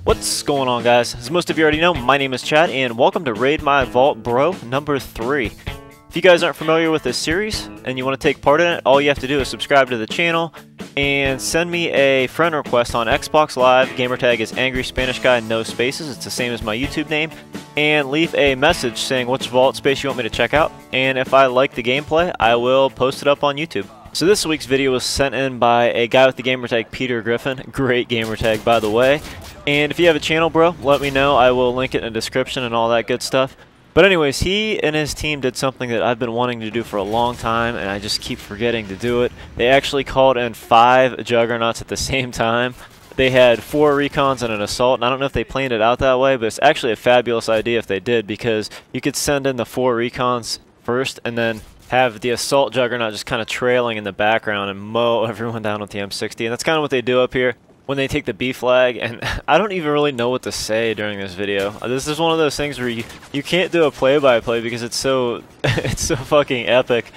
What's going on, guys? As most of you already know, my name is Chad, and welcome to Raid My Vault Bro number 3. If you guys aren't familiar with this series, and you want to take part in it, all you have to do is subscribe to the channel, and send me a friend request on Xbox Live. Gamertag is Angry Spanish Guy, no spaces, it's the same as my YouTube name, and leave a message saying which vault space you want me to check out, and if I like the gameplay, I will post it up on YouTube. So this week's video was sent in by a guy with the gamertag Peter Griffin. Great gamertag, by the way. And if you have a channel, bro, let me know. I will link it in the description and all that good stuff. But anyways, he and his team did something that I've been wanting to do for a long time, and I just keep forgetting to do it. They actually called in 5 juggernauts at the same time. They had 4 recons and an assault, and I don't know if they planned it out that way, but it's actually a fabulous idea if they did, because you could send in the 4 recons first and then have the assault juggernaut just kind of trailing in the background and mow everyone down with the M60. And that's kind of what they do up here when they take the B flag. And I don't even really know what to say during this video. This is one of those things where you can't do a play-by-play because it's so it's so fucking epic.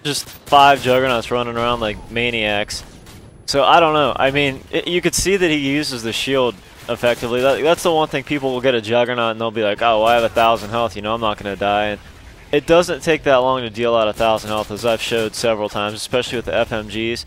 Just 5 juggernauts running around like maniacs. So I don't know. I mean, you could see that he uses the shield effectively. That's the one thing. People will get a juggernaut and they'll be like, oh, well, I have 1,000 health, you know, I'm not going to die. And it doesn't take that long to deal out 1,000 health, as I've showed several times, especially with the FMGs.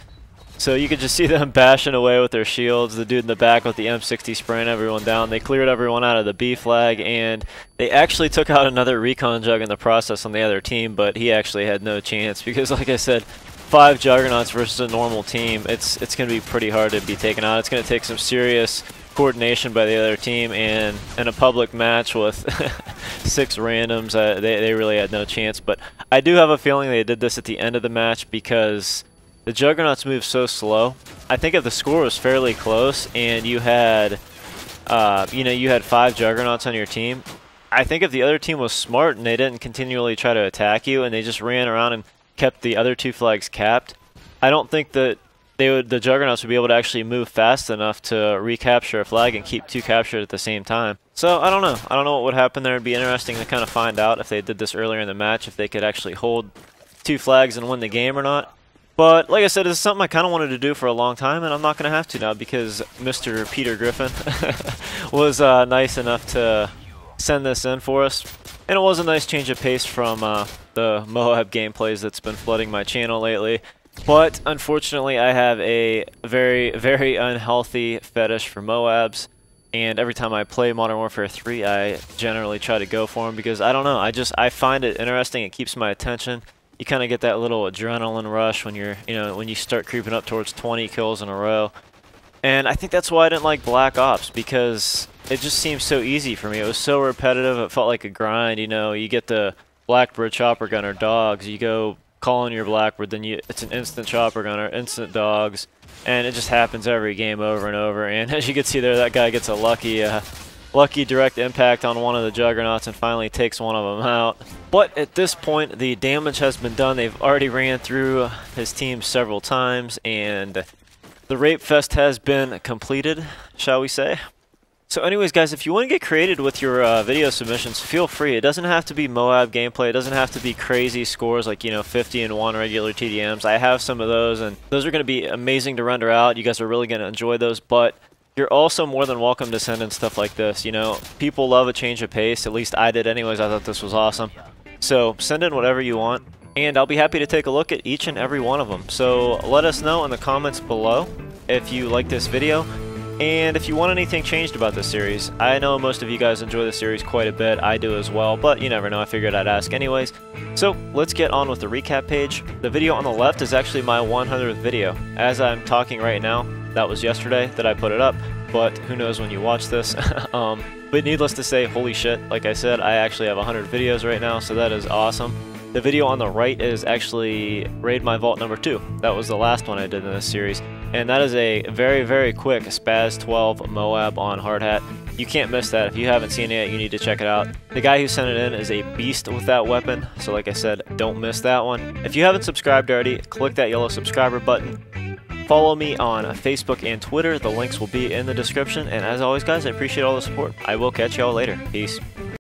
So you can just see them bashing away with their shields. The dude in the back with the M60 spraying everyone down. They cleared everyone out of the B flag, and they actually took out another recon jug in the process on the other team, but he actually had no chance because, like I said, 5 juggernauts versus a normal team, it's going to be pretty hard to be taken out. It's going to take some serious coordination by the other team, and in a public match with 6 randoms, they really had no chance. But I do have a feeling they did this at the end of the match because the juggernauts move so slow. I think if the score was fairly close and you had you had 5 juggernauts on your team, I think if the other team was smart and they didn't continually try to attack you and they just ran around and kept the other 2 flags capped, I don't think that the juggernauts would be able to actually move fast enough to recapture a flag and keep 2 captured at the same time. So I don't know. I don't know what would happen there. It'd be interesting to kind of find out if they did this earlier in the match, if they could actually hold 2 flags and win the game or not. But like I said, this is something I kind of wanted to do for a long time, and I'm not going to have to now because Mr. Peter Griffin was nice enough to send this in for us. And it was a nice change of pace from the Moab gameplays that's been flooding my channel lately. But unfortunately, I have a very, very unhealthy fetish for Moabs, and every time I play Modern Warfare 3, I generally try to go for them because I don't know. I find it interesting. It keeps my attention. You kind of get that little adrenaline rush when when you start creeping up towards 20 kills in a row. And I think that's why I didn't like Black Ops, because it just seemed so easy for me. It was so repetitive. It felt like a grind. You know, you get the Blackbird chopper gunner dogs. You go calling your Blackbird, then it's an instant chopper gunner, instant dogs, and it just happens every game over and over. And as you can see there, that guy gets a lucky direct impact on one of the juggernauts and finally takes one of them out. But at this point, the damage has been done. They've already ran through his team several times, and the rape fest has been completed, shall we say. So anyways, guys, if you want to get creative with your video submissions, feel free. It doesn't have to be Moab gameplay. It doesn't have to be crazy scores like, 50-1 regular TDMs. I have some of those, and those are going to be amazing to render out. You guys are really going to enjoy those, but you're also more than welcome to send in stuff like this. People love a change of pace. At least I did anyways. I thought this was awesome. So send in whatever you want, and I'll be happy to take a look at each and every one of them. So let us know in the comments below if you like this video. And if you want anything changed about this series. I know most of you guys enjoy the series quite a bit. I do as well, but you never know. I figured I'd ask anyways. So let's get on with the recap page. The video on the left is actually my 100th video. As I'm talking right now, that was yesterday that I put it up, but who knows when you watch this. But needless to say, holy shit, like I said, I actually have 100 videos right now, so that is awesome. The video on the right is actually Raid My Vault number 2. That was the last one I did in this series. And that is a very, very quick Spaz 12 Moab on hard hat. You can't miss that. If you haven't seen it yet, you need to check it out. The guy who sent it in is a beast with that weapon. So like I said, don't miss that one. If you haven't subscribed already, click that yellow subscriber button. Follow me on Facebook and Twitter. The links will be in the description. And as always, guys, I appreciate all the support. I will catch y'all later. Peace.